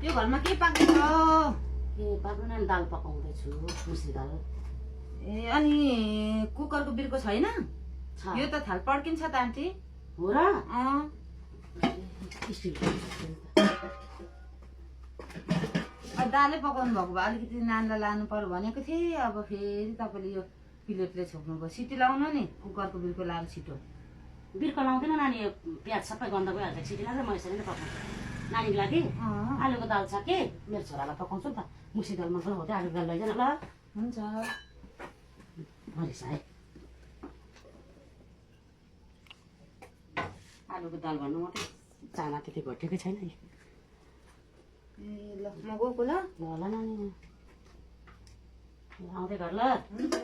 यो घरमा के पाक्दैछ? ए पाक्नु नानी दाल पकाउँदैछु मुसुरी दाल। ए अनि कुकरको बिर्को छैन? छ यो त थाल पड्किन्छ त आन्टी। हो र स्टिलको दालै पकाउनु भएको भए अलिकति नानीलाई लानु पर्यो भनेको थिएँ। अब फेरि तपाईँले यो प्लेटले छोप्नुभयो। सिटी लाउनु नि कुकरको बिर्को लाएर छिटो। बिर्को लाउँदैन नानी, प्याज सबै गन्ध गइहाल्छ। छिटो लाग्छ म यसरी नै पकाउँछु नानीको लागि। आलुको दाल छ कि मेरो छोरालाई पकाउँछु नि त। मुसुरी दाल मन पर्छ हो, आलुको दाल लैजान ल। हुन्छ भरिस है आलुको दाल भन्नु मात्रै, चाना त्यति घटेकै छैन। ए ल म गएको ल। ल ल नानी आउँदै घर ल। हुन्छ